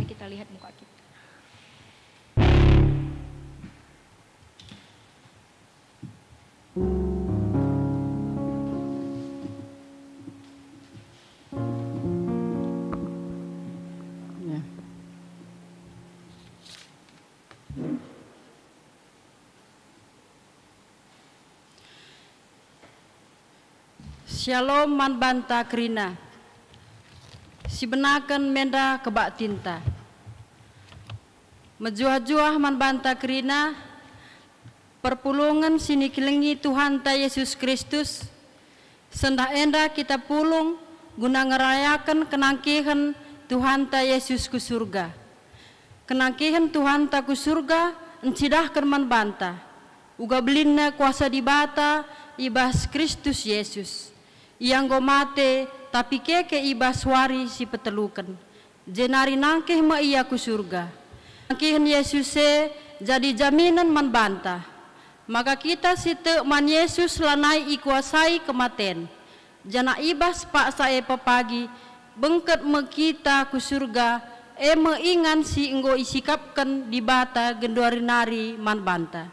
Mari kita lihat muka kita. Shalom man banta krina, si benakan menda kebak tinta. Mejuah-juah man banta krina, perpulungan sini kelengi Tuhan ta Yesus Kristus. Sendah enda kita pulung guna ngerayakan kenangkihan Tuhan ta Yesus ku surga. Kenangkihan Tuhan ta ku surga encidahkan man banta. Uga belinna kuasa di bata ibas Kristus Yesus. Yang go mate tapi keke ibas wari si petelukan. Jenari nangkeh ma iya ku surga. Nangkihan Yesus jadi jaminan man banta. Maka kita site man Yesus lanai ikuasai kematen. Jana ibas pak sae papagi bengket me kita ku surga. Meingan si enggo isikapkan di bata genduari nari man banta.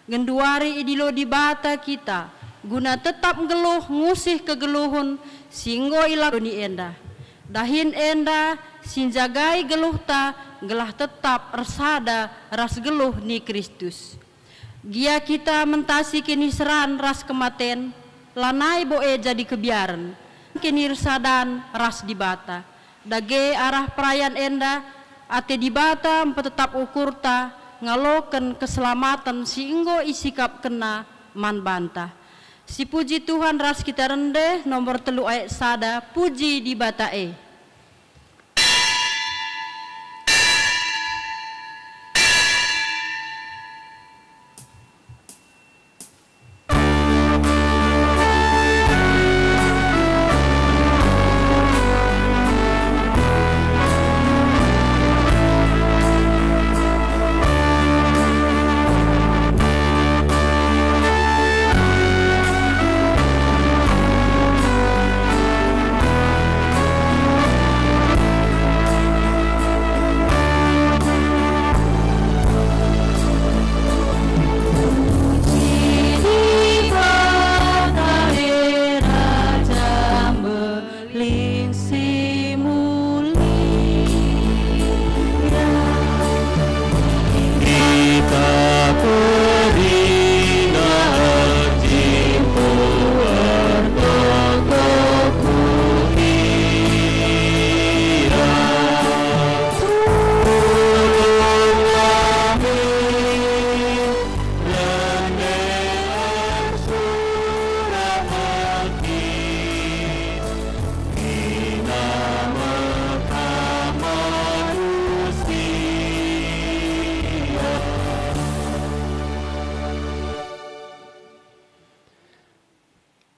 Genduari idilo di bata kita. Guna tetap geluh ngusih kegeluhun singgo ilang doni enda. Dahin enda sinjagai geluh ta gelah tetap resada ras geluh ni Kristus. Gia kita mentasi kini seran ras kematen lanai boe jadi kebiaran. Kini resadan ras di bata. Dage arah perayaan enda ate di bata tetap ukur ta ngaloken keselamatan singgo isikap kena man banta. Si puji Tuhan ras kita rendeh nomor 3 ayat sada puji di batae.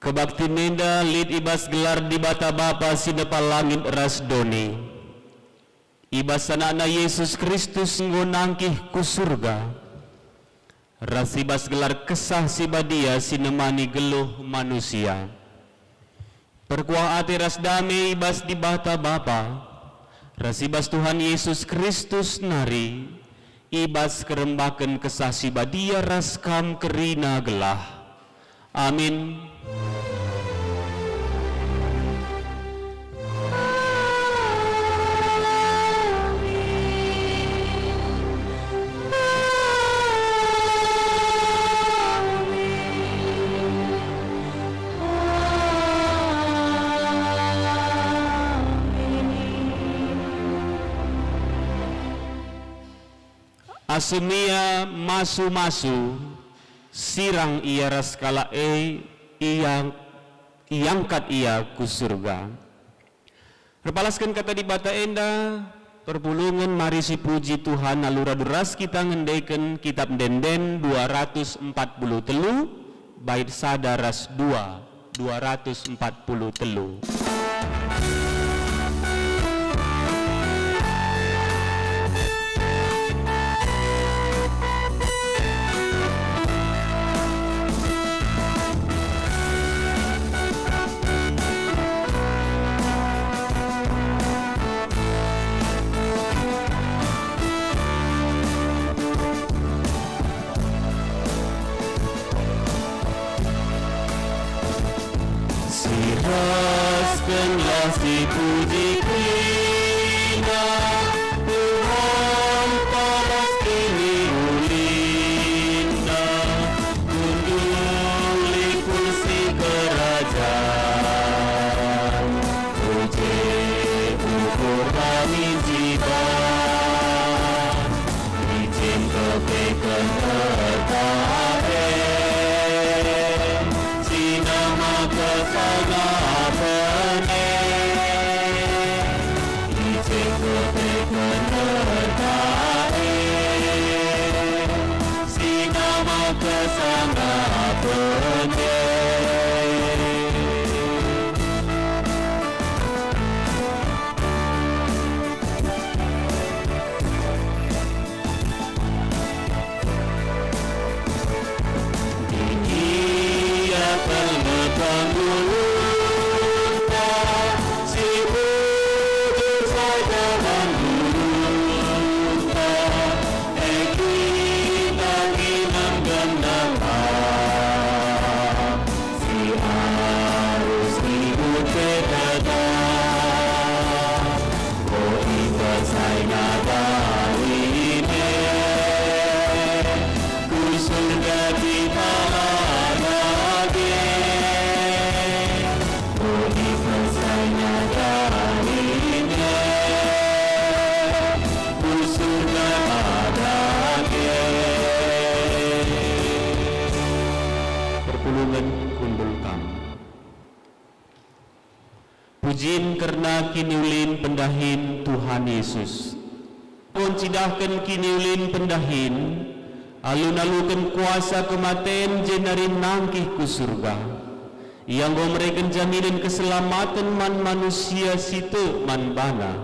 Kebakti nenda lid ibas gelar di bata bapa sinepal langit ras doni. Ibas anakna Yesus Kristus ngonangkih ku surga. Ras ibas gelar kesah si badia sinemani geluh manusia. Perkuah ati ras dame ibas di bata bapa. Ras ibas Tuhan Yesus Kristus nari. Ibas kerembakan kesah si badia ras kam kerina gelah. Amin. Asumia masu-masu sirang ia raskala iangkat ia ku surga. Repalaskan kata di bata enda perpulungan mari si puji Tuhan alura deras kita ngendaikan kitab denden 243 bait sadaras 243. Puji Krishna, Tuhan Palestini ulinda, duduk di kursi kerajaan. Puji ukur kami jiwa, izin kebaikan tertarik, sinama kesalahan. Pujin karena kiniulin pendahin Tuhan Yesus. Pun cidahkan kiniulin pendahin, alun-alukan kuasa kematian jenarin nangkih ku surga. Yang memberikan jaminan keselamatan man manusia situ man bana.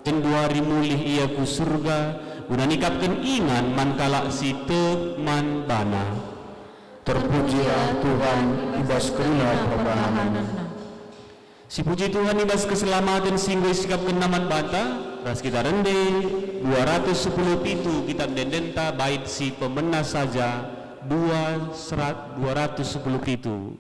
Dan 2000 mulih ia ku surga, guna nikapkan iman man kalak situ man bana. Terpujilah Tuhan ibas keruna perbahanan. Si puji Tuhan ibas keselamatan singgo sikap kenaman bata ras kita rende 210 pitu kitab dendenta bait si pemena saja 210 pitu.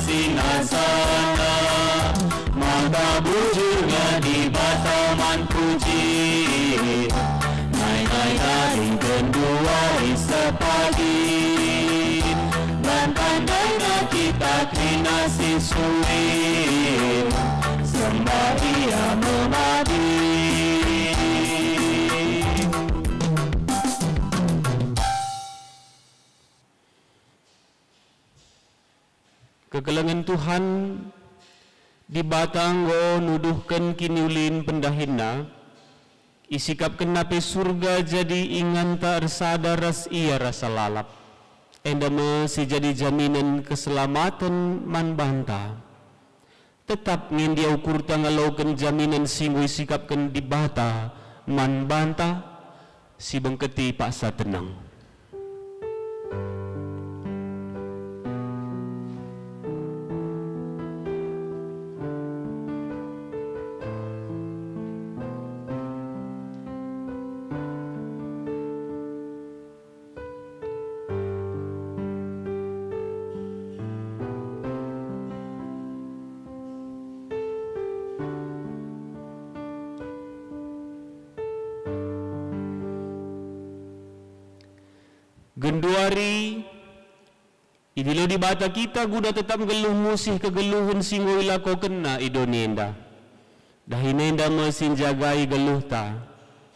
Sinasana maka bujurnya di bataman puji naik dari kedua isepagi dan tandanya kita klinasi sulit sembah dia memadi. Kegelangan Tuhan di batang go nuduhkan kiniulin pendahina isikap kenape surga jadi ingan tak resada ras ia rasa lalap endama si jadi jaminan keselamatan man banta tetap ngin dia ukur tangalaukan jaminan singgo isikapkan di bata man banta si bengketi paksa tenang. Genduari idilo di bata kita guna tetap geluh musih kegeluhun singgo ilako kena idonenda dahinenda mesin jagai geluh ta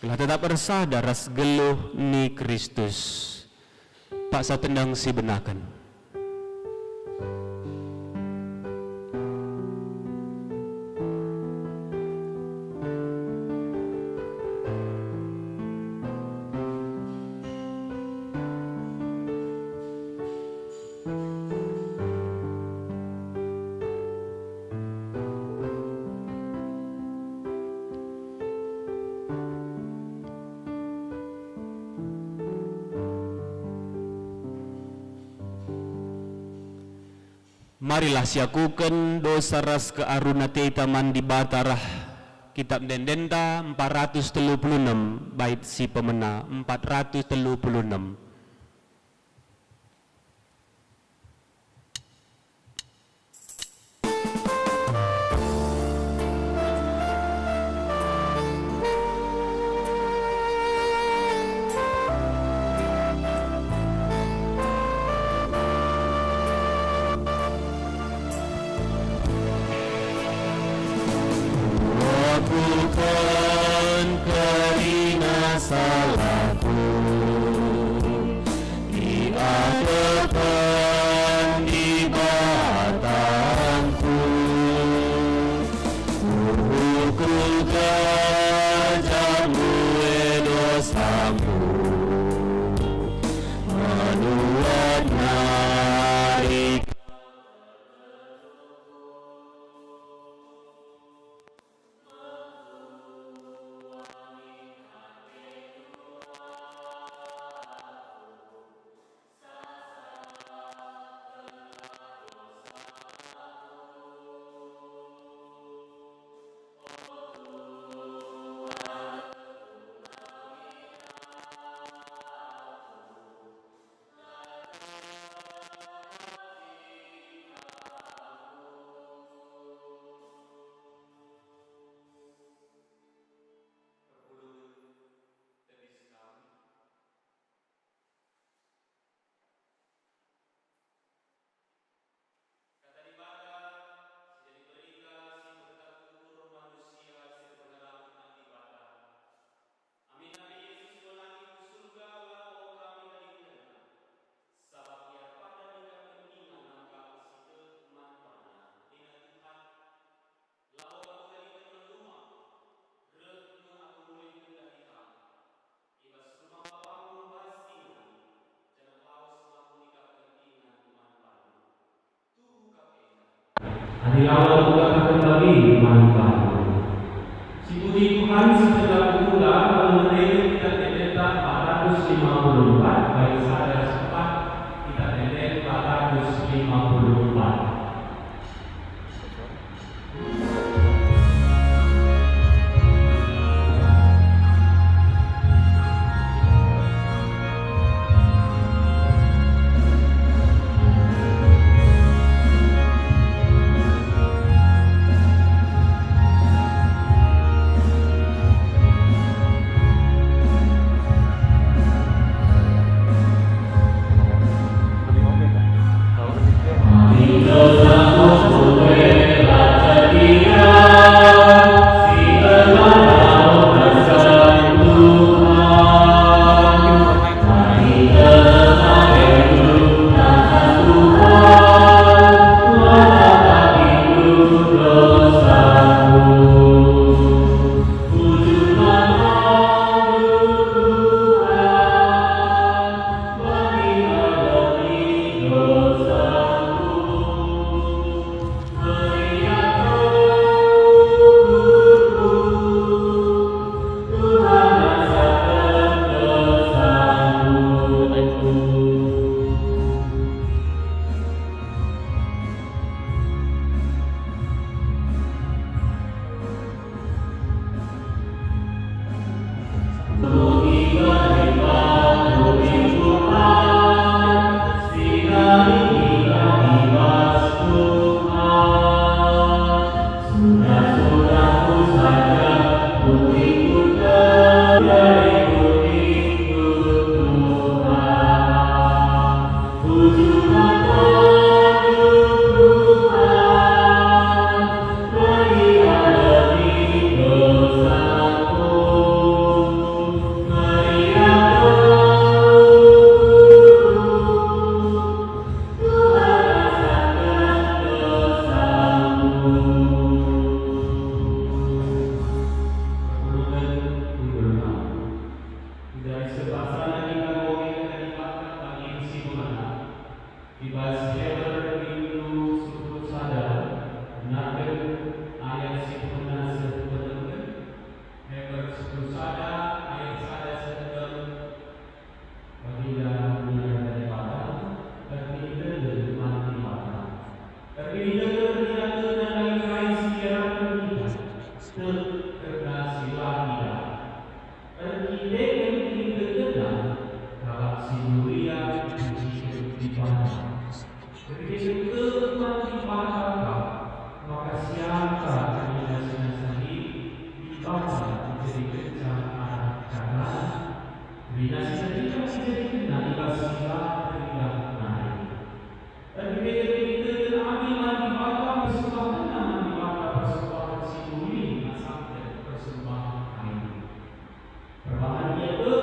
telah tetap resada ras geluh ni Kristus paksa tendang si benakan. Marilah siakukan dosa ras ke aruna taman di Batarah. Kitab Dendenta 436 bait si pemena 436. Bukan karena salahku, diadakan di batangku, hukum gajamu dosamu, menuat narik. Adilah Tuhan kembali manfaat. Si puji Tuhan setelah pula menerima kita Dendenta 454 bait sadar sempat kita Dendenta 454. Rina sisa jadi nanti pas sila tinggal naik. Dan kita ambil di bawah persembahan di bawah persembahan simuli sampai persembahan kain. Perbahan itu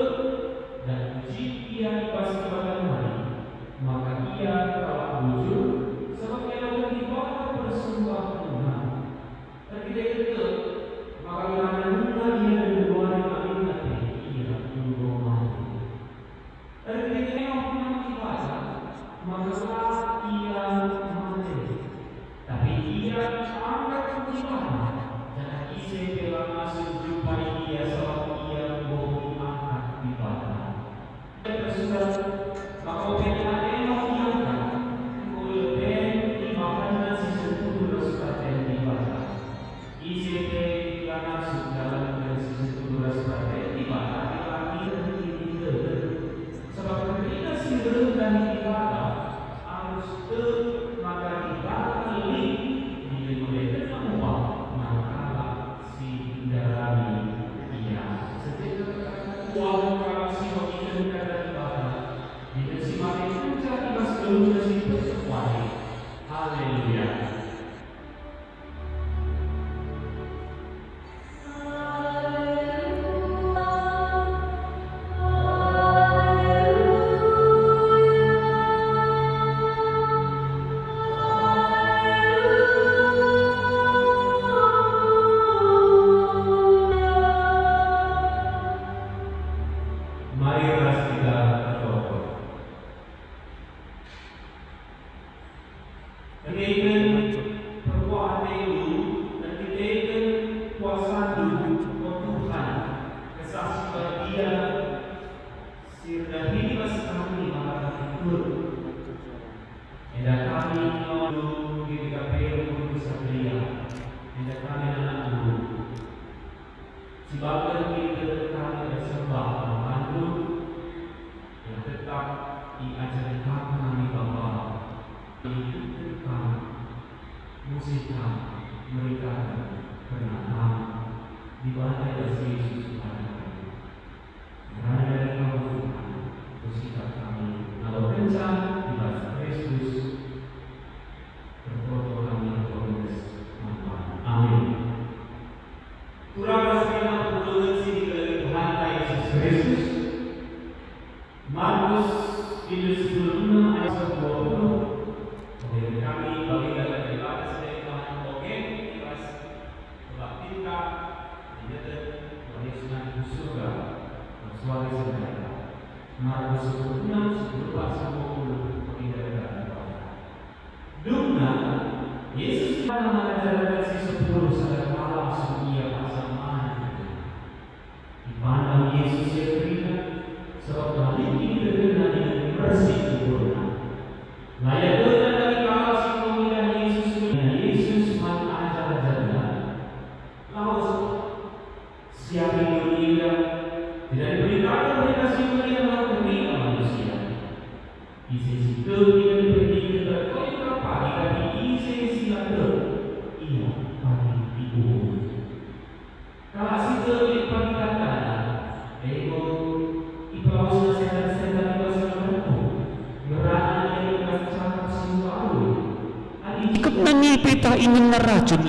dan uji ia pas kepada hari, maka ia telah bujur sebab ia lakukan di bawah persembahan Tuhan. Dan kita itu maka karena ia berbuat kami nanti ia berbuat. Dan kita tengok ibadah maka ia mati. Tapi ia angkat ibadah dan isi bilang masuk jumpai ia sebab ia mau angkat ibadah. Bersurat maka pilihan enak diangkat kemudian ibadah sesuatu bersurat ibadah. Isi bilang masuk dalam sesuatu bersurat ibadah lagi ini sebab ketika simbol dan ibadah harus maka ibadah ini dimulai semua maka si darani ia setiap uang kalau si itu kata ibadah dengan si mati itu jadi sebelum si berkuali. Haleluya.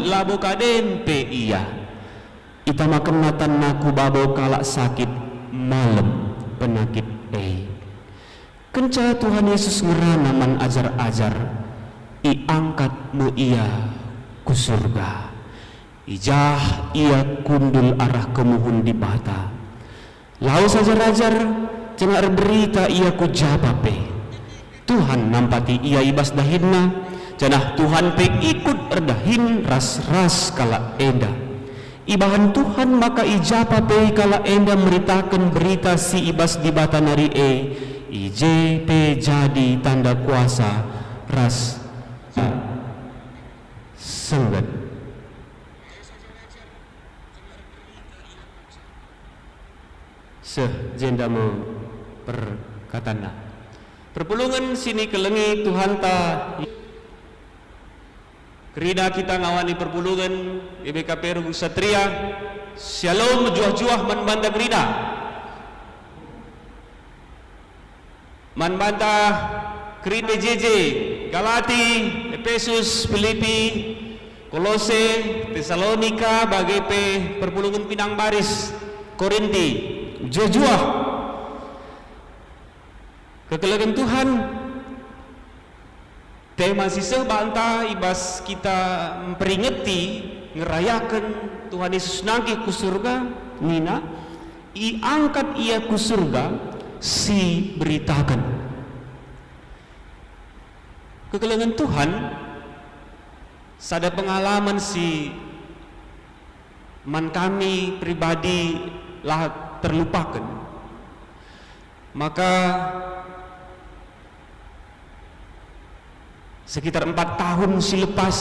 Labo kaden pe iya ita makan matan naku babo kalak sakit malam penyakit kenca Tuhan Yesus ngerana man ajar-ajar iangkat mu ia ku surga ijah ia kundul arah kemuhun di bata laus ajar-ajar cengar berita ia ku jabape Tuhan nampati ia ibas dahinna janah Tuhan pe ikut erdahin ras-ras kala enda ibahan Tuhan maka ijapa pe kala enda meritakan berita si ibas di bata nari ije pe jadi tanda kuasa ras senggat sejendamu perkatana perpulungan sini kelengi Tuhan ta Kerina kita ngawani perpulungan BKP Rugung Satria Shalom juah-juah man banda kerina man bantah Krit PJJ, Galati, Efesus, Filipi, Kolose, Tesalonika, bagai perpulungan Pinang Baris, Korinti, Jojua. Kekelagan Tuhan, tema sisa bantah ibas kita memperingati, ngerayakan Tuhan Yesus nangkih ku surga, nina, iangkat ia ku surga, si beritakan. Kekelagan Tuhan, sada pengalaman si man kami pribadi lah terlupakan. Maka sekitar 4 tahun selepas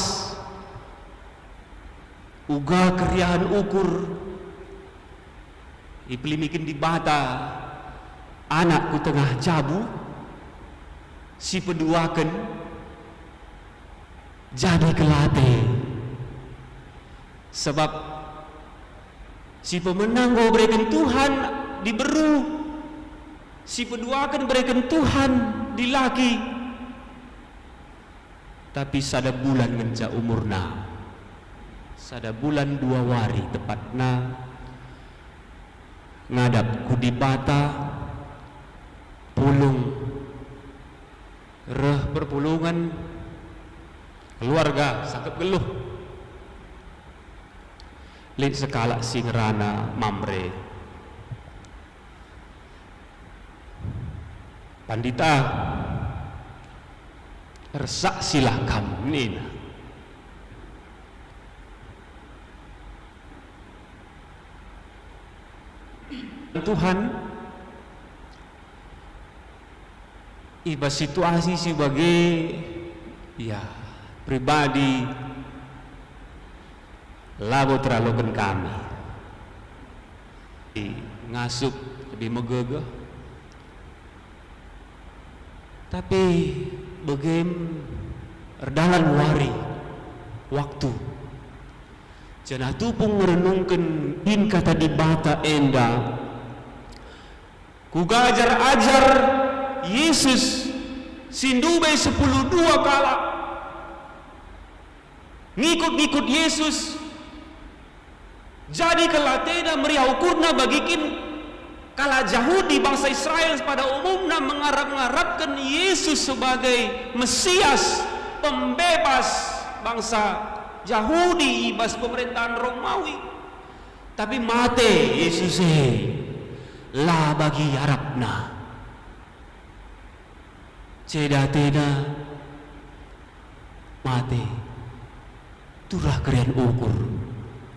uga keriahan ukur ipelimikin di bata anakku tengah jabu si peduakan jadi kelate sebab si pemenang go berikan Tuhan diberu, si peduakan berikan Tuhan dilaki, tapi sada bulan menja umurna, sada bulan 2 wari tepatna ngadap ku di bata pulung reh perpulungan keluarga sakit geluh lin sekala singrana mamre pandita resak silahkan nina Tuhan iba situasi sebagai ya pribadi labo terlalu kami ngasup di megegeh tapi begem erdalan wari waktu cenah tupung merenungkan in kata di bata enda ku gajar-ajar Yesus sindube 10 kala ngikut-ngikut Yesus jadi kelatena meriah ukurna bagikin kala Yahudi bangsa Israel pada umumnya mengharapkan Yesus sebagai Mesias pembebas bangsa Yahudi ibas pemerintahan Romawi, tapi mate Yesus lah bagi harapna cedatena mate turah keren ukur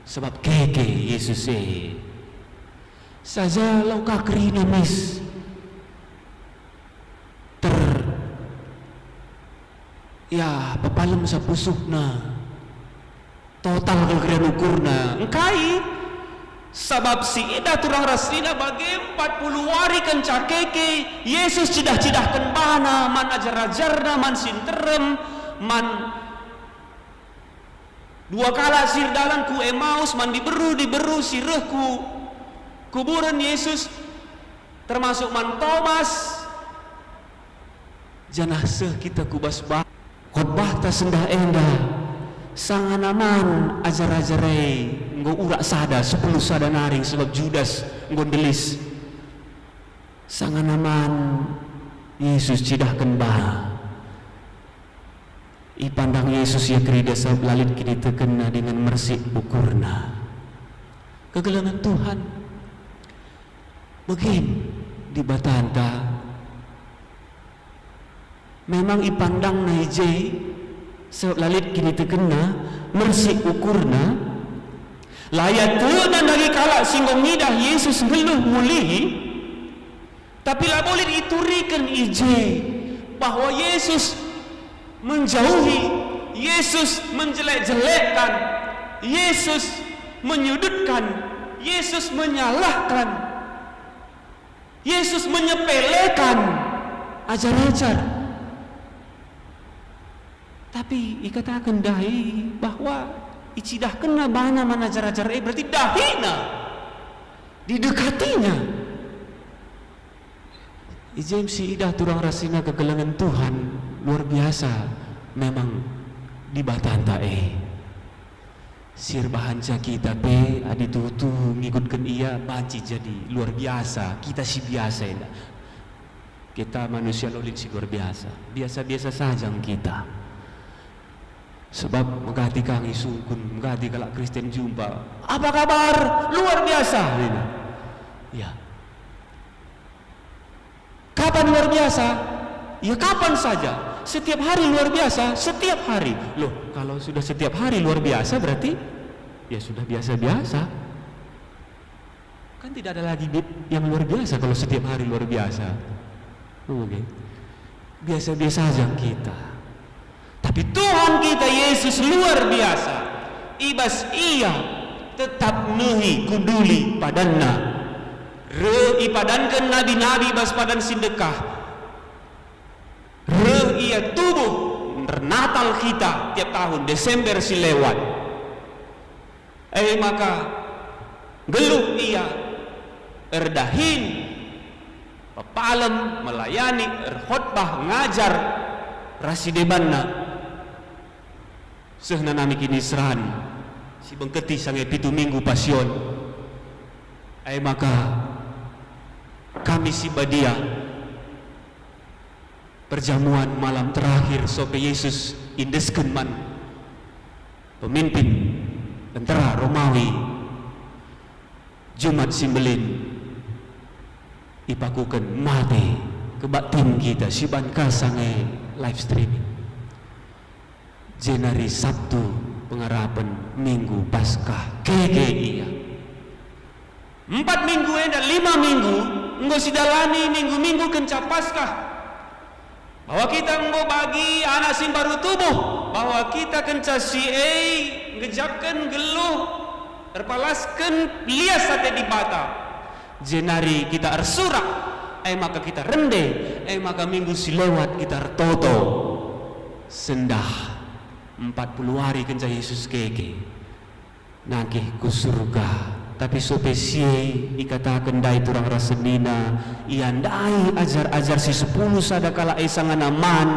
sebab keke Yesus saja lauka kerina mis ya pepalem sa pusukna total kekeren ukurna engkai sabab si ida turang raslina bagi 40 wari kenca keke Yesus cidah-cidahkan bana man ajar-ajarna man sinterem man 2 kala sirdalan ku Emaus man diberu sirehku kuburan Yesus termasuk man Thomas jenazah kita kubas bah khotbah ta sendah endah sanganaman ajar-ajarai nggo urak sada 10 sada naring sebab Judas nggo delis sanganaman Yesus cidahkan bah ipandang Yesus ya kerida sabab lalit kini terkena dengan mersik ukurna kegelangan Tuhan begin di batanta memang ipandang naijai sebab lalit kini terkena mersik ukurna layak tunan lagi kalak singgong nidah Yesus ngeluh mulihi tapi lah boleh diturikan ije bahwa Yesus menjauhi, Yesus menjelek-jelekkan, Yesus menyudutkan, Yesus menyalahkan, Yesus menyepelekan ajar-ajar. Tapi ikatakan dahi bahwa icidah kena bana mana ajar-ajar berarti dahina didekatinya Ijem si idah turang rasina kegelangan Tuhan luar biasa memang di batanta sir bahanca kita pe adi tuh ngikutkan ia banci jadi luar biasa. Kita si biasa ya. Kita manusia lolin si luar biasa saja kita. Sebab megati kangi sungkun, megati kalak Kristen jumpa. Apa kabar? Luar biasa. Ya. Kapan luar biasa? Ya kapan saja. Setiap hari luar biasa, setiap hari. Loh, kalau sudah setiap hari luar biasa berarti ya sudah biasa-biasa. Kan tidak ada lagi yang luar biasa kalau setiap hari luar biasa. Oke. Biasa-biasa saja kita. Tapi Tuhan kita Yesus luar biasa. Ibas ia tetap nehi kuduli padanna. Ipadankan nabi-nabi bas padan sindekah. Ia tubuh Natal kita tiap tahun Desember si lewat. Maka geluh ia erdahin papalem melayani erkhotbah ngajar rasidebanna sehna nami kini seran si bengketi sange pitu minggu pasion. Maka kami si badia perjamuan malam terakhir sope Yesus indeskeun man pemimpin tentara Romawi Jumat Simbelin ipakukan mate kebak tim kita si banka sange live streaming jenari Sabtu pengarapan Minggu Paskah keke iya 4 minggu dan 5 minggu enggo sidalani minggu-minggu kenca Paskah bahwa kita enggo bagi anak sim baru tubuh bahwa kita kenca si ngejapkan geluh terpalaskan lias sate di bata jenari kita ersurak maka kita rende maka minggu si lewat kita ertoto sendah 40 hari kenca Yesus keke nagih ku surga. Tapi sopesie ikatakan dai turang rasenina ian dai ajar-ajar si 10 sadakala sangan aman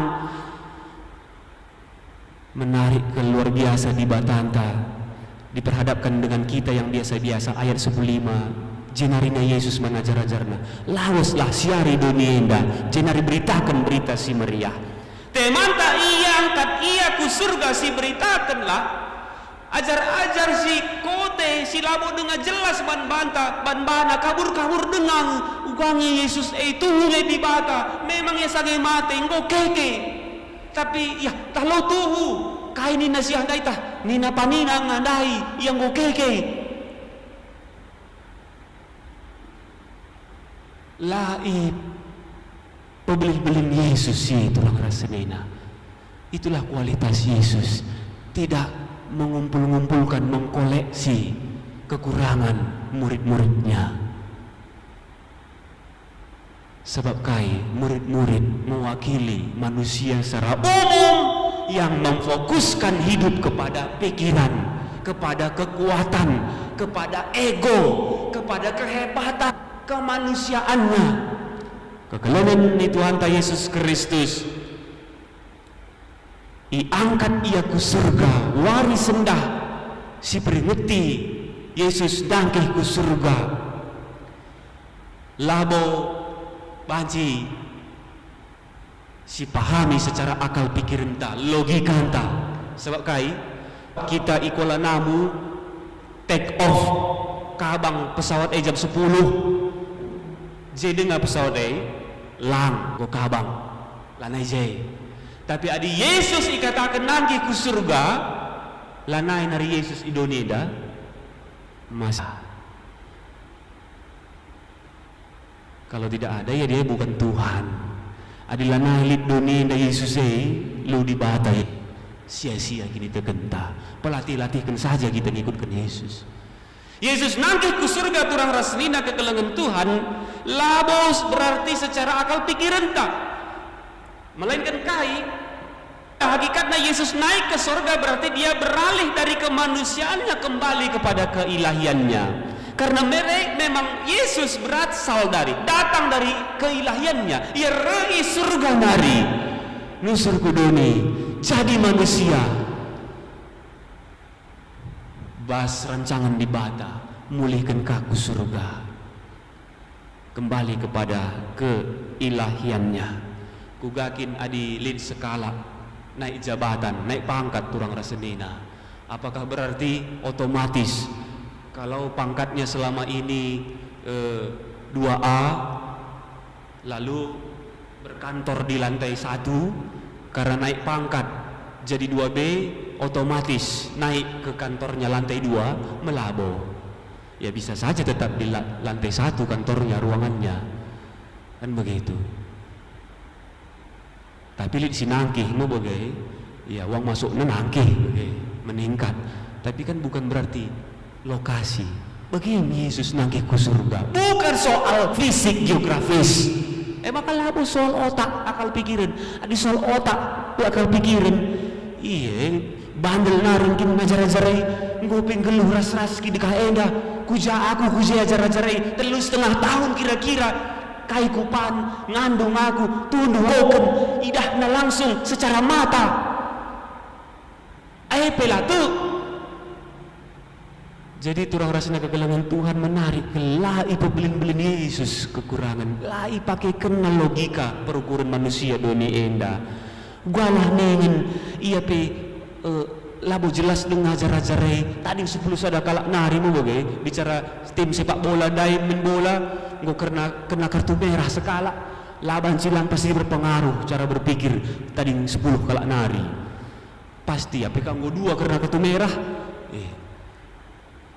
menarik ke luar biasa di batanta diperhadapkan dengan kita yang biasa-biasa ayat 15 jenarina Yesus mengajar-ajarna lawaslah siari dunia indah jenari beritakan berita si meriah temanta ia angkat ia ku surga si beritakanlah ajar-ajar si kote si labo dengan jelas ban-bana kabur-kabur dengan ugangi Yesus itu hule di bata memang ya sange mate engko keke tapi ya talo tuhu kai ni nasihat dai tah nina panina ngandai yang go keke laib pebeli-belin Yesus si tulang rasenina itulah kualitas Yesus tidak mengumpul-ngumpulkan, mengkoleksi kekurangan murid-muridnya. Sebab kai murid-murid mewakili manusia secara umum yang memfokuskan hidup kepada pikiran, kepada kekuatan, kepada ego, kepada kehebatan kemanusiaannya. Kekelanan ni Tuhan ta Yesus Kristus iangkat ia ku surga wari sendah si peringeti Yesus dangkih ku surga labo banci si pahami secara akal pikiran ta logika ta sebab kai kita ikola namu take off kabang pesawat jam 10 jadi dengar pesawat lang go kabang lanai tapi adi Yesus ikatakan nanti ku surga lanai nari Yesus idoneda masa kalau tidak ada ya dia bukan Tuhan adi lanai lid doneda Yesus lu dibatai sia-sia gini tergenta pelatih-latihkan saja kita ngikutkan Yesus Yesus nanti ku surga turang rasnina kekelengan Tuhan labos berarti secara akal pikiran tak melainkan kai hakikatnya Yesus naik ke surga berarti dia beralih dari kemanusiaannya kembali kepada keilahiannya Karena memang Yesus berasal datang dari keilahiannya. Ia rei surga nari nusur kudoni jadi manusia. Bas rancangan di bata mulihkan kaku surga kembali kepada keilahiannya. Kugakin adi lid sekala naik jabatan, naik pangkat turang rasenina. Apakah berarti otomatis kalau pangkatnya selama ini 2A lalu berkantor di lantai 1, karena naik pangkat jadi 2B otomatis naik ke kantornya lantai 2 melabo? Ya bisa saja tetap di lantai 1 kantornya, ruangannya, kan begitu. Tapi lihat si nangkih mau bagai, ya uang masuknya nangkih bagai, meningkat. Tapi kan bukan berarti lokasi. Bagaimana Yesus nangkih ke surga? Bukan soal fisik geografis. Bakal labu soal otak, akal pikiran. Ada soal otak, akal pikiran. Iya, bandel naringkin ngajar-ajarai, nguping geluh ras-ras ki dekah enda. Kuja ajar-ajarai 3,5 tahun kira-kira. Kai kupan ngandung aku tunduh oken idahna langsung secara mata. Pelatu. Jadi turang rasanya kegelangan Tuhan menarik kelai pebelin-belin Yesus kekurangan. Lai pakai kenal logika perukuran manusia doni enda. Gualah nengen iya labo jelas deng ngajar-ajarai. Tadi 10 sada kalak nari mu bagai bicara tim sepak bola dai main bola. Gue kena kartu merah sekala, laban silang pasti berpengaruh cara berpikir. Tadi 10 kalak nari pasti apa kan gue 2 kena kartu merah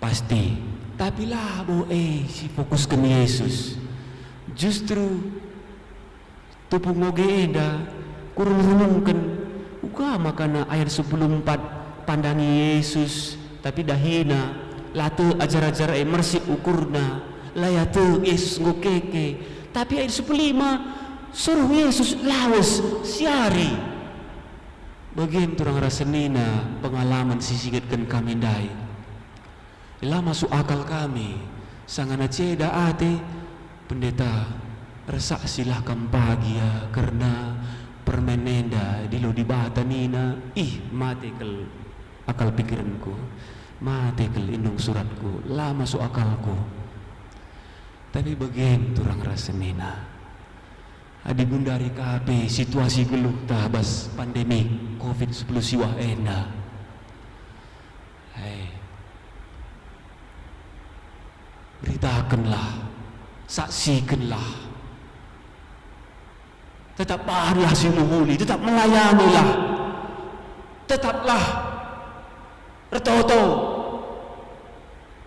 pasti. Tapi labo si fokuskan Yesus. Justru tupung ngoge eda kurang renungkan ugama karena ayat 10:4 pandangi Yesus tapi dahina latu ajar-ajar mersik ukurna layatu Yesus ngokeke. Tapi ayat 15 suruh Yesus lawas siari. Bagian turang rasenina pengalaman sisingatkan kami dai. Ilah masuk akal kami sangana ceda ate pendeta resak silahkan bahagia karena permenenda di lo dibata nina. Mati kel akal pikiranku, mati kel indung suratku, lah masuk akalku. Tapi bagian turang rasenina adi gundari KB situasi geluh tabas pandemi COVID-19 siwah enda. Beritakanlah, saksikanlah, tetap bahagia si muhuli, tetap melayanilah, tetaplah retoto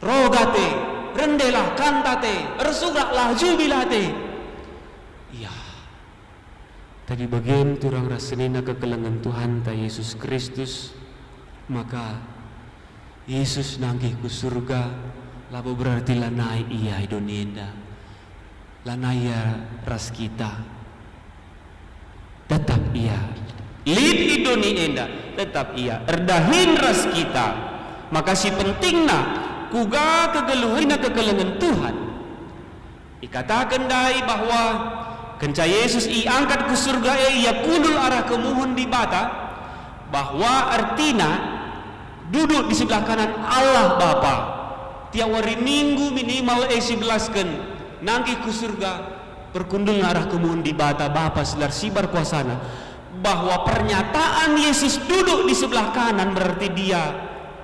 rogate rendelah kantate resuraklah jubilate. Iya. Tadi bagian turang rasenina kekelengan Tuhan ta Yesus Kristus, maka Yesus nanggih ku surga labo berarti lanai iya idonienda lanaya ras kita tetap iya lid idonienda tetap iya erdahin ras kita. Maka si pentingna kuga kegeluhina kekelengan Tuhan ikatakan dai bahwa kenca Yesus angkat ke surga ia kudul arah kemuhun di bata bahwa artina duduk di sebelah kanan Allah Bapa tiap hari minggu minimal 11kan nangki ke surga berkundung arah kemuhun di bata Bapa selar sibar kuasana. Bahwa pernyataan Yesus duduk di sebelah kanan berarti dia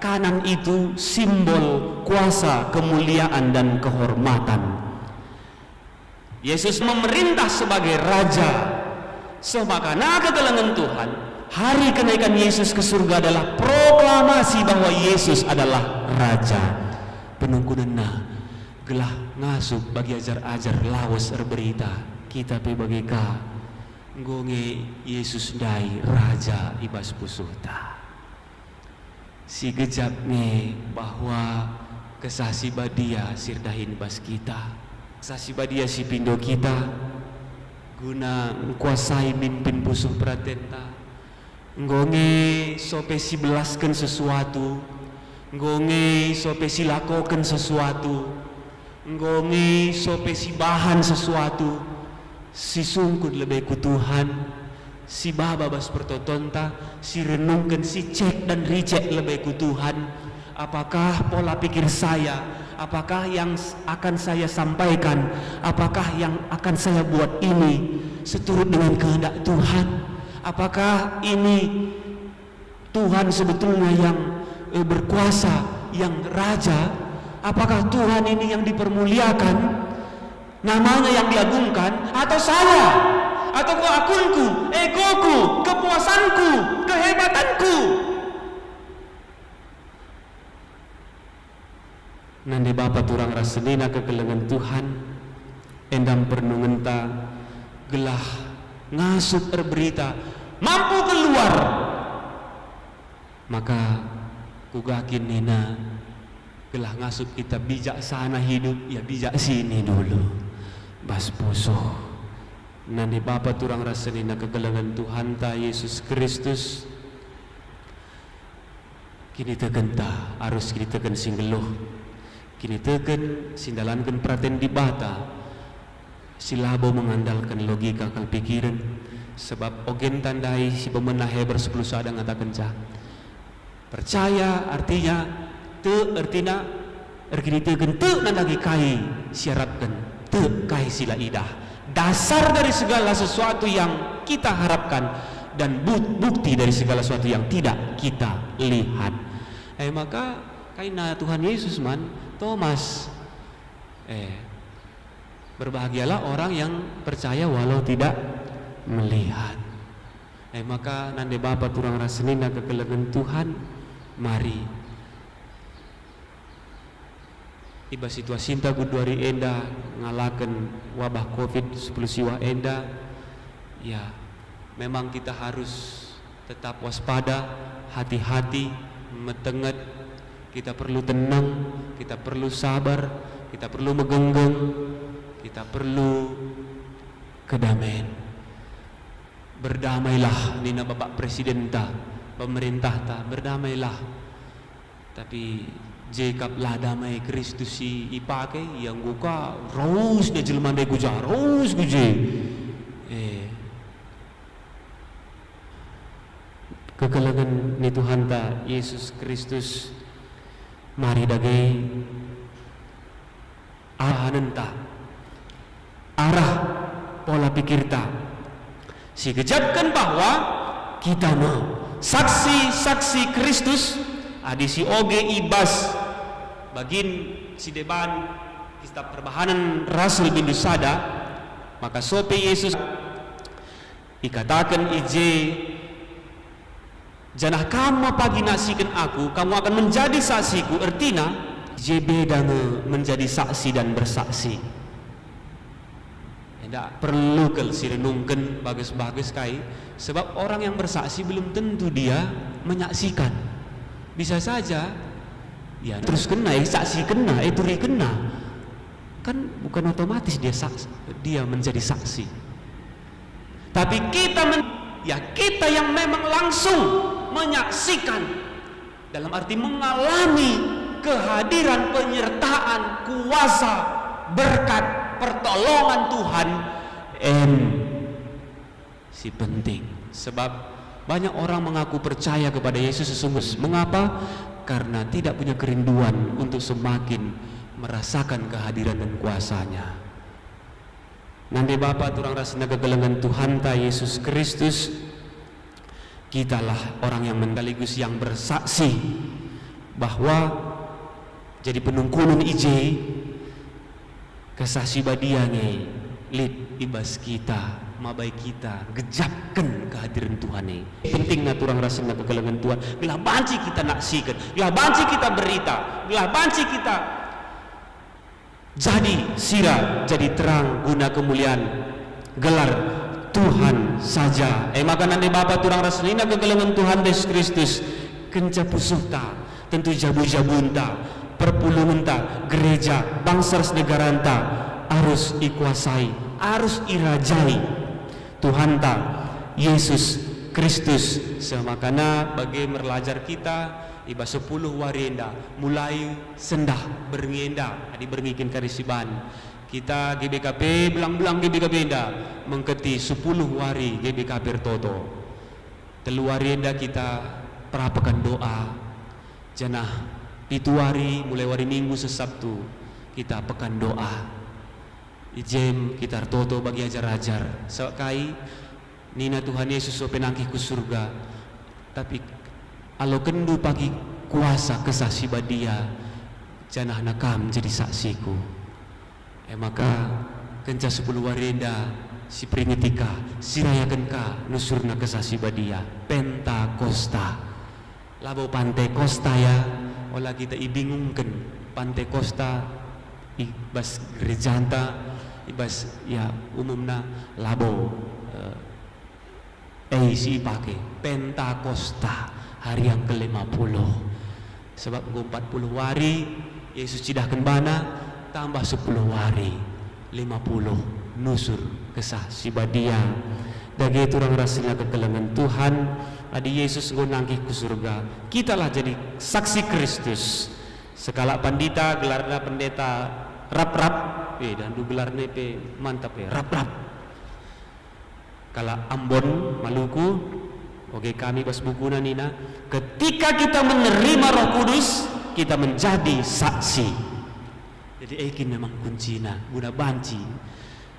kanan itu simbol kuasa, kemuliaan dan kehormatan. Yesus memerintah sebagai raja. Semakana kegelangan Tuhan, hari kenaikan Yesus ke surga adalah proklamasi bahwa Yesus adalah raja. Penungkunena gelah ngasup bagi ajar-ajar lawas berita kita pe bagi ka ngonge Yesus dai raja ibas pusuta. Si gejapnya bahwa kesasi badia sirdahin bas kita, kesasi badia si pindo kita guna kuasai mimpin pusuh pratenta ngonge sope si belaskan sesuatu, ngonge sope si lakokan sesuatu ngongi sope si bahan sesuatu, si sungkun lebih ku Tuhan, si babas pertotonta, si renungkan, si cek dan ricek lebih ku Tuhan. Apakah pola pikir saya, apakah yang akan saya sampaikan, apakah yang akan saya buat ini seturut dengan kehendak Tuhan? Apakah ini Tuhan sebetulnya yang berkuasa, yang raja? Apakah Tuhan ini yang dipermuliakan, namanya yang diagungkan, atau saya, atau akunku, egoku, kepuasanku, kehebatanku? Nande Bapa turang rasenina kegelengan Tuhan, endam pernungenta gelah ngasup berberita mampu keluar, maka kugakin nina gelah ngasup kita bijaksana hidup, ya bijak sini dulu bas pusuh. Nande Bapa turang rasenina kegelengan Tuhan ta Yesus Kristus, kini tegenta harus kini tegen singgeluh, kini tegen sindalankan praten di bata, silabo mengandalkan logika kal pikiran, sebab ogen tandai si pemenah hebar 10 sada ngatakan cah percaya artinya te artina erkini tegen te nan lagi kai syaratkan te kai sila idah, dasar dari segala sesuatu yang kita harapkan dan bukti dari segala sesuatu yang tidak kita lihat. Maka kaina Tuhan Yesus man Thomas, berbahagialah orang yang percaya walau tidak melihat. Maka nande Bapa turang rasenina kegelengan Tuhan, mari iba situasi cinta guduari enda ngalaken wabah COVID-19 siwa enda, ya memang kita harus tetap waspada, hati-hati, metenget, kita perlu tenang, kita perlu sabar, kita perlu megenggeng, kita perlu kedamaian. Berdamailah nina Bapak Presiden ta, pemerintah ta, berdamailah. Tapi jekaplah damai Kristus si ipake yang guka rose de jelman de guja rose guje kekelangan ni Tuhan ta Yesus Kristus, mari dage arahanenta arah pola pikir ta si kejapkan bahwa kita mau saksi-saksi Kristus adi si oge ibas bagin si deban kitab perbahanan Rasul bin Dusada, maka sope Yesus ikatakan ije janah kamu pagi nasikan aku, kamu akan menjadi saksiku, ertina je beda menjadi saksi dan bersaksi. Tidak perlu kel si renungkan bagus-bagus kai, sebab orang yang bersaksi belum tentu dia menyaksikan. Bisa saja ya terus kena, saksi kena, turi kena, kan bukan otomatis dia menjadi saksi. Tapi kita yang memang langsung menyaksikan, dalam arti mengalami kehadiran, penyertaan, kuasa, berkat, pertolongan Tuhan, si penting. Sebab banyak orang mengaku percaya kepada Yesus sesungguhnya. Mengapa? Karena tidak punya kerinduan untuk semakin merasakan kehadiran dan kuasanya. Nanti Bapa turang rasanya kegelengan Tuhan ta Yesus Kristus, kitalah orang yang sekaligus yang bersaksi bahwa jadi penungkulun ije kesaksi badiange lid ibas kita mabai kita gejapkan kehadiran Tuhan ini. Penting naturang rasanya kegelengan Tuhan. Gelah banci kita naksikan, gelah banci kita berita, gelah banci kita jadi sira, jadi terang guna kemuliaan gelar Tuhan saja. Maka nanti Bapa turang rasanya kegelengan Tuhan Yesus Kristus kenca pusuhta, tentu jabu-jabunta, perpulungunta, gereja, bangsa negaranta harus ikuasai, harus irajai Tuhan ta Yesus Kristus. Semakana bagi merelajar kita iba 10 warenda mulai sendah berngenda adi berngigin karisiban kita GBKP belang-belang GBKP enda mengketi 10 wari GBKP Toto telu warenda kita perapakan doa janah pitu wari mulai wari Minggu sesabtu kita pekan doa ijem kita Toto bagi ajar-ajar sekai Nina Tuhan Yesus so penangkih ku surga tapi alo kendu pagi kuasa kesasi badia janah nakam jadi saksiku maka kenca 10 warenda si peringetika si rayakan ka nusurna kesasi badia Pentakosta labo Pantai Kosta ya olah kita ibingungkan Pantai Kosta ibas gerejanta ibas ya umumna labo si pakai Pentakosta hari yang ke-50 sebab 40 wari Yesus cidahkan bana tambah 10 wari 50 nusur kesah si badia dagi turang rasanya kekelengan Tuhan adi Yesus ngonangkih ku surga kitalah jadi saksi Kristus sekala pandita gelarna pendeta rap-rap dan du gelarna pe mantap ya rap-rap kala Ambon Maluku oke kami bas bukuna nina ketika kita menerima Roh Kudus kita menjadi saksi jadi ekin memang kuncina guna banci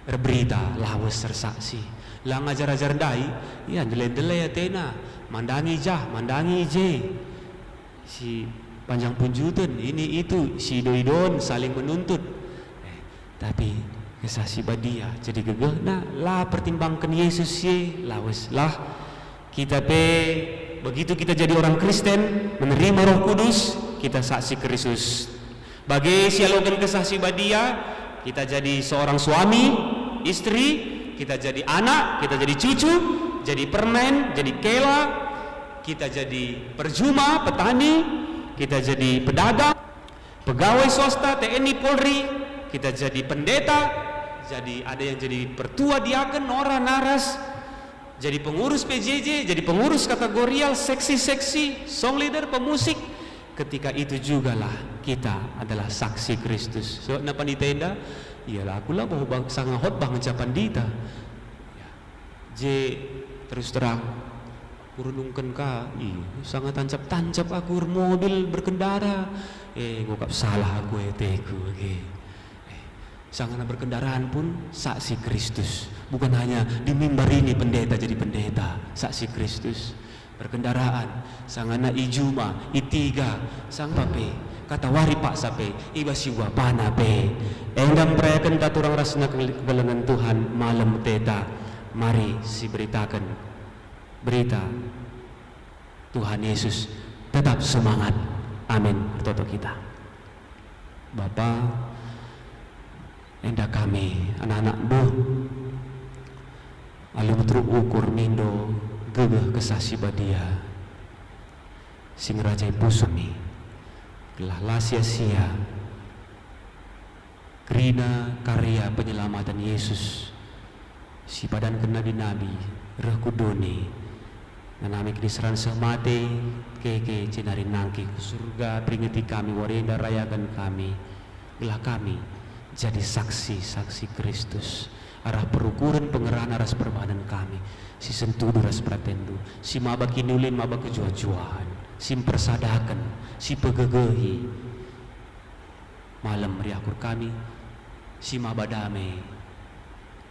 berberita lawas tersaksi lah ngajar-ajar dai ya dele-dele ya tena mandangi jah mandangi je si panjang punjutun ini itu si doidon saling menuntut tapi kesasi badia jadi gegeh nah lah pertimbangkan Yesus ye lawas lah kita begitu kita jadi orang Kristen menerima Roh Kudus kita saksi Kristus bagi sialogan kesasi badia kita jadi seorang suami istri kita jadi anak kita jadi cucu jadi permen jadi kela kita jadi perjuma petani kita jadi pedagang pegawai swasta TNI Polri kita jadi pendeta jadi ada yang jadi pertua diaken ora naras jadi pengurus PJJ jadi pengurus kategorial seksi-seksi song leader pemusik ketika itu jugalah kita adalah saksi Kristus so na pandita iyalah aku lah bahwa sangat hot bang pandita je terus terang urunungkan ka sangat tancap aku mobil berkendara ngokap salah aku eteku sangat berkendaraan pun saksi Kristus bukan hanya di mimbar ini pendeta jadi pendeta saksi Kristus berkendaraan sangana ijuma itiga sang pape kata wari pak sape iba siwa pana pe endam perayakan taturang rasna kegelengan Tuhan malam teta mari si beritakan berita Tuhan Yesus tetap semangat amin toto kita Bapa endah kami anak-anak bu alum truk ukur mindo gegeh kesasi badia sing rajai pusumi gelah sia-sia krina karya penyelamatan Yesus si padan kena di nabi reh kudoni nanami kiniseran semate keke cinari nangki ke surga peringati kami warenda rayakan kami gelah kami jadi saksi Kristus arah perukuran pengerahan aras perbahanan kami si sentudu ras pratendu si mabak kinulin mabak kejuajuan si persadakan si pegegehi malam riakur kami si mabadame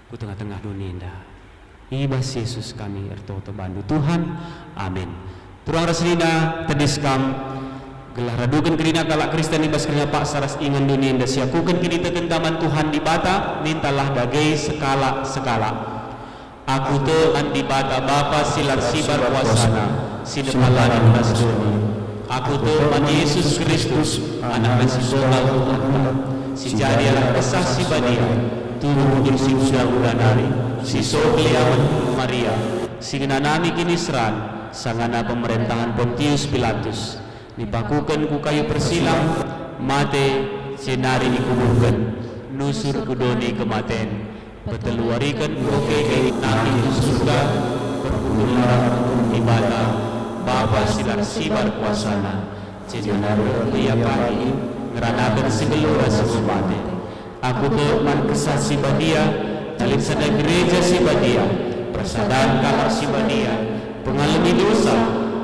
ku tengah-tengah dunia ibas Yesus kami ertoto bandu Tuhan amin turang raslina tediskam gelah radukan kerina kalak Kristen ibas kerina pak saras ingan dunia indah siakukan kini tekentaman Tuhan di bata mintalah bagai sekala aku tean di bata Bapa silar sibar kuasana sinepalan rasdoni aku teman Yesus Kristus anak si tunggal Tuhan si jadilah kesah si badia turun si udah-udanari si sokliawan Maria si genanami kinisran sangana pemerintahan Pontius Pilatus dipakukan ku kayu persilang mate senari dikuburkan nusur kudoni kematen peteluarikan koke nabi surga berkuburan ibadah Bapa silar sibar kuasana Jenara tiap hari ngeranakan segelora sesubate. Aku berman kesah si badia, jalin sada gereja si badia, persadaan kalau si badia, pengalami dosa,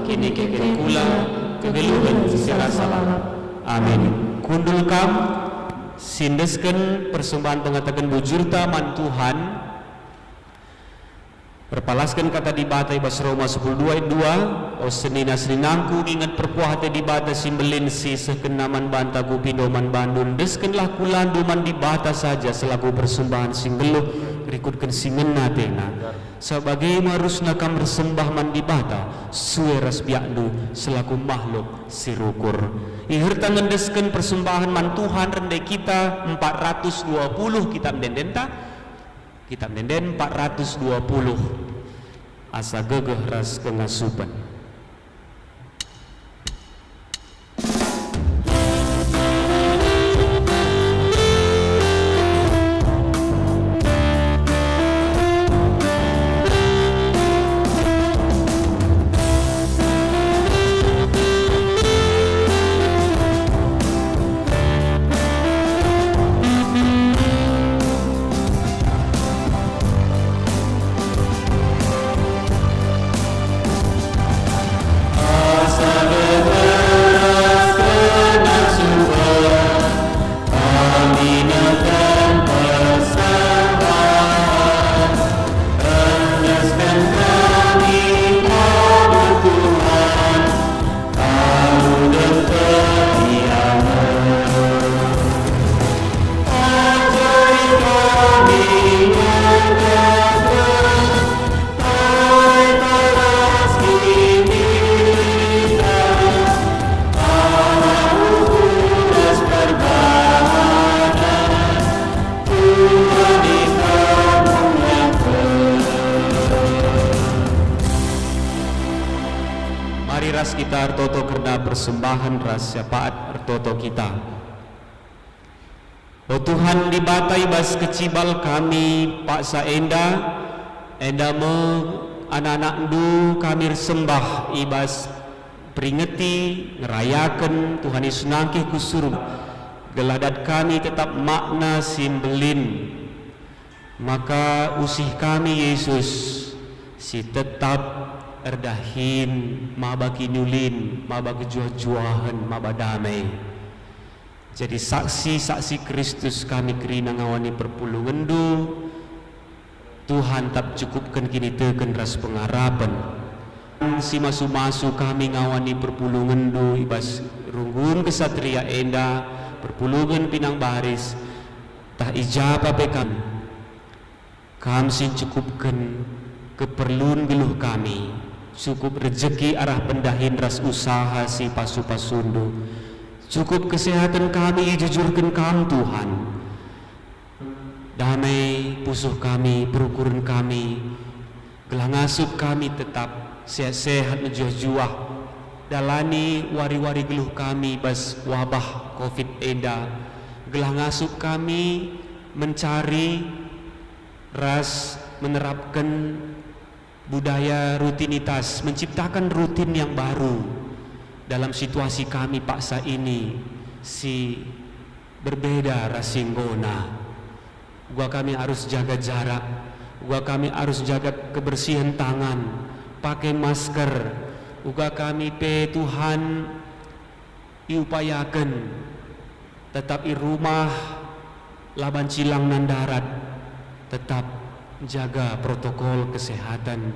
kini kekekula, kegeluhan secara salah. Amin. Kundul kam, sindeskan persembahan pengatakan bujurta man Tuhan, perpalaskan kata di bata ibas Roma 10:2, o senina senangku ingat perpuah di bata simbelin si sekenaman bantaku pindoman bandun deskenlah kulandu man di bata saja selaku persembahan singgeluh rikutkan singena tena sebagai marusna kam bersembah man di bata sueras biakdu selaku makhluk sirukur ihirta ngendesken persembahan man Tuhan rendai kita 420 kitab dendenta kitab denden 420 asa gegeh ras kengasupan. Kita artoto kerna persembahan ras syafaat artoto kita. O Tuhan dibatai bas kecibal kami paksa enda me anak-anak du kami sembah ibas peringeti ngerayakan Tuhan Yesus nangkih kusur geladat kami tetap makna simbelin maka usih kami Yesus si tetap erdahin maba kinulin maba kejuah-juahan maba damai jadi saksi-saksi Kristus kami kerina ngawani perpulungan du Tuhan tak cukupkan kini teken ras pengarapan si masu-masu kami ngawani perpulungan du ibas runggun kesatria enda perpulungan pinang baris tak ijabah pekan kami sin cukupkan keperluan geluh kami cukup rezeki arah pendahin ras usaha si pasu-pasundu cukup kesehatan kami jujurkan kami Tuhan damai pusuh kami perukuran kami gelang asup kami tetap sehat-sehat menjuah-juah dalani wari-wari geluh kami bas wabah covid eda gelang asup kami mencari ras menerapkan budaya rutinitas, menciptakan rutin yang baru dalam situasi kami paksa ini si berbeda rasinggona. Gua kami harus jaga jarak, gua kami harus jaga kebersihan tangan, pakai masker, gua kami pe Tuhan diupayakan tetap di rumah laban cilang nan darat tetap jaga protokol kesehatan.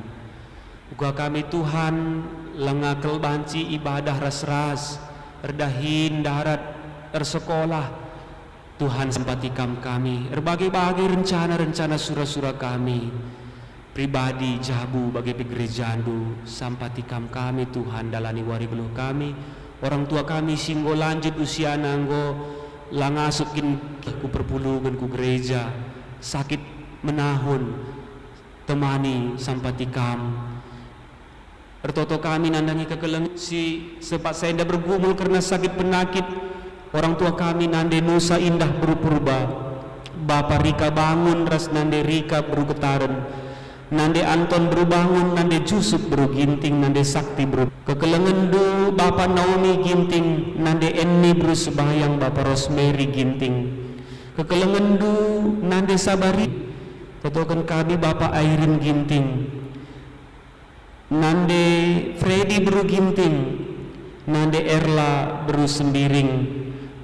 Uga kami Tuhan lengakel banci ibadah ras-ras erdahin darat ersekolah Tuhan sempatikam kami berbagai-bagai rencana-rencana surah-surah kami pribadi jabu bagi gerejandu sampatikam kami Tuhan dalani wari geluh kami orang tua kami singgo lanjut usia nanggo langasukin ku perpulungan ku gereja sakit menahun temani sampatikam ertoto kami nandangi kekeleng si sepat saya indah bergumul karena sakit penyakit orang tua kami nande nusa indah berpurba Bapak Rika bangun ras nande Rika bergetaran nande Anton berubangun, nande Jusuf beru ginting, nande Sakti beru kekelengendu Bapa Naomi ginting, nande Enni beru sebayang Bapa Rosemary ginting, kekelengendu nande Sabari totokan kami Bapa Airin ginting, nande Freddy beru ginting, nande Erla beru sembiring,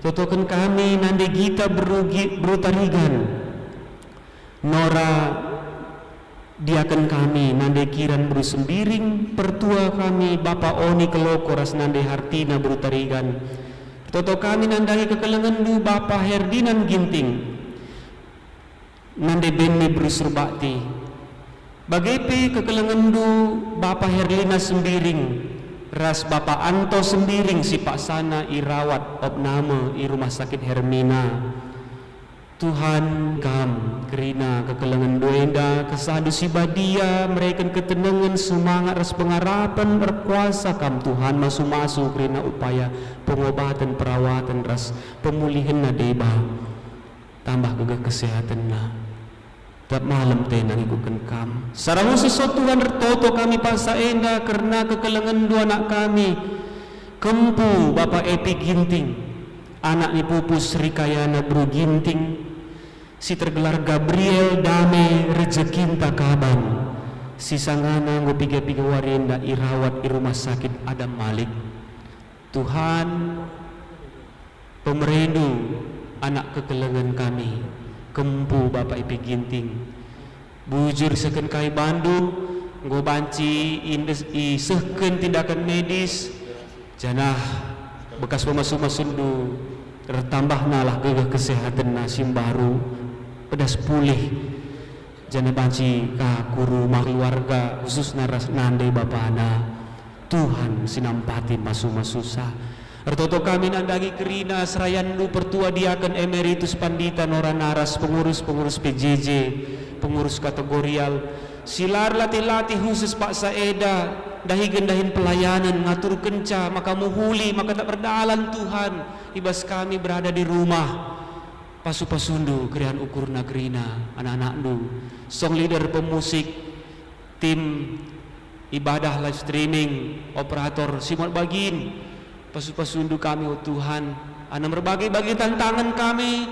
totokan kami nande Gita beru tarigan, Nora diaken kami nande Kiran beru sembiring, pertua kami Bapa Oni Kelokoras nande Hartina beru tarigan, toto kami nandai kekelengendu Bapa Herdinan ginting, nande Benny beru surbakti, bagepe kekelengendu Bapa Herlina sembiring, ras Bapa Anto sembiring si Pak Sana irawat opname i rumah sakit Hermina. Tuhan kam kerina kekelengan doenda kesadu si badia mereka ketenangan semangat ras pengarapan berkuasa kam Tuhan masu-masu kerina upaya pengobatan perawatan ras pemulihan na deba tambah juga kesehatan na tiap malam tenang ikukan kam sarang sesuatu Tuhan tertoto kami pasa enda karena kekelengan dua anak kami Kempu Bapak Epi Ginting, anak ni pupus Rikayana Bru Ginting, si tergelar Gabriel Dame Rezekinta Kaban, si sangana ngopiga-piga warinda irawat di rumah sakit Adam Malik. Tuhan pemerindu anak kekelengan kami Kempu Bapak Epi Ginting, bujur seken kai Bandung nggo banci isehkeun tindakan medis janah bekas pemasuk-masundu tertambah nalah gegah kesehatan nasim baru pedas pulih jana banci ka kuru keluarga khusus naras nande bapana Tuhan sinampati masu-masusah ertoto kami nandangi kerina serayandu pertua diaken emeritus pandita Nora Naras pengurus PJJ pengurus kategorial silar latih-latih khusus Pak Saeda dahin pelayanan ngatur kenca maka muhuli maka tak berdalan Tuhan ibas kami berada di rumah pasu-pasundu krian ukur nagrina anak-anak du song leader pemusik tim ibadah live streaming operator simot bagin pasu-pasundu kami oh Tuhan ana berbagai-bagai tantangan kami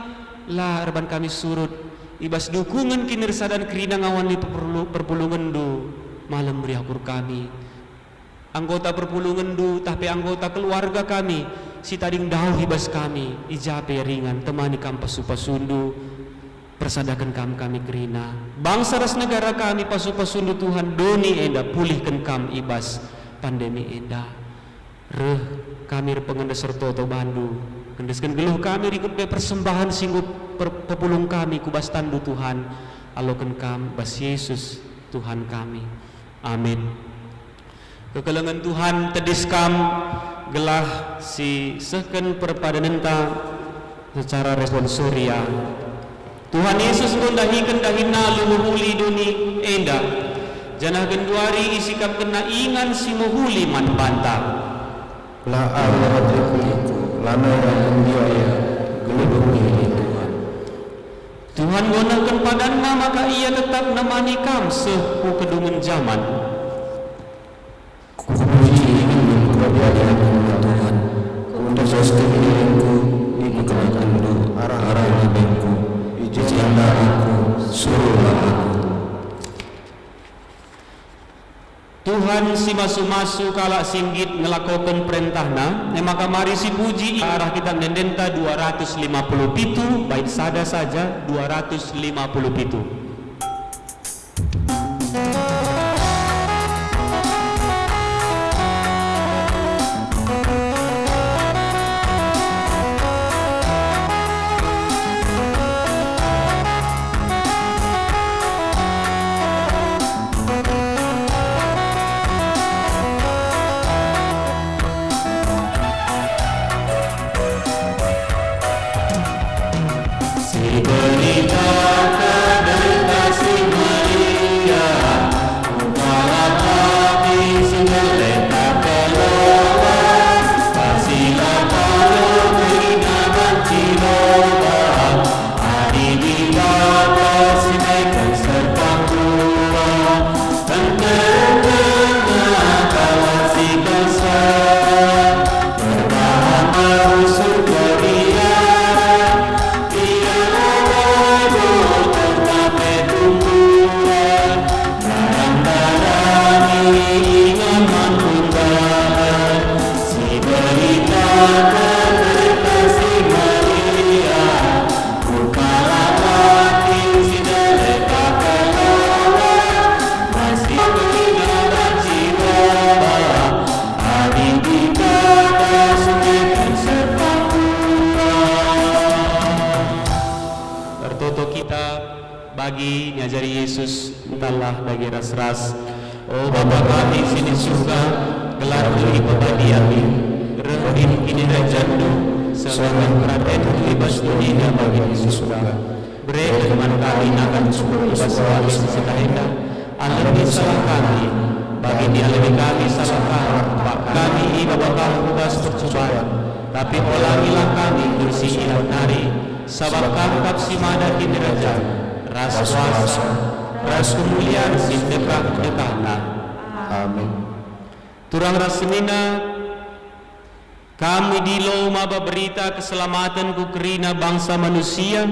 lah reban kami surut ibas dukungan kinersa dan kerina ngawan di perpulungan du malam beri akur kami anggota perpulungan du tapi anggota keluarga kami si tading dau hibas kami ijape ringan temani kam pasu-pasundu persadakan kami kerina bangsa ras negara kami pasu-pasundu Tuhan doni enda pulihkan kam ibas pandemi enda reh kami pengendes sertoto bandu kendeskan geluh kami rikut be persembahan singgup pepulung kami kubas tandu Tuhan alokan kam bas Yesus Tuhan kami amin. Kekelengan Tuhan tediskam gelah si seken perpadanenta secara responsoria Tuhan Yesus ngundahikan dahina lumuhuli duni enda janah genduari isikam kena ingan si muhuli man bantang la Allah adriku lana yang biaya gelebungi Tuhan Tuhan gunakan padanna maka ia tetap namani kam sehu kedungan zaman kupuji ingin kebahagiaan Tuhan untuk sostek diriku iku kenakan du arah-arah libengku ijazana aku suruhlah aku Tuhan si masu-masu kalak singgit ngelakokan perintahna maka mari si puji arah kita nendenta 257 baik sada saja 257 Berita kebenaran Yesus entahlah bagi ras-ras. O Bapa kami sini surga, gelar beli pembadiami, rehim kini rajandu, selamat keraten libas dunia bagi surga. Beri firman kami akan cukup libas kami sesetahenda, alami salah kami, bagi dia lebih kami salah kami iba bakal bebas percobaan, tapi ulangilah kami bersih nari, sabab kangkap si mana kini raja, ras kuasa, ras kemuliaan si dekah-dekahna. Amin. Turang rasenina kami di loma berita keselamatan ku kerina bangsa manusia,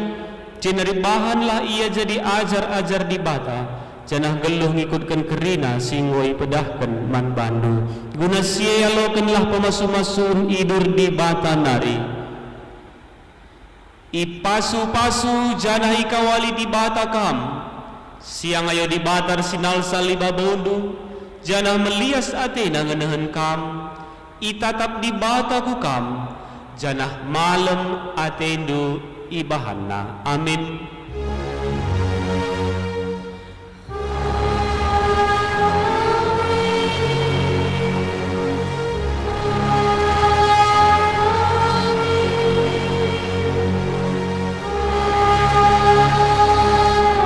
ceneri bahanlah ia jadi ajar-ajar di bata, janah geluh ngikutkan kerina singwoi pedahkan man bandu, guna sia lokenlah pemasu-masun idur di bata nari. Ipasu-pasu janah ikawali di bata kam, siang ayo di batar sinal saliba bondu, janah melias atena ngenahan kam, itatap di bata ku kam, janah malam atendu ibahanna. Amin.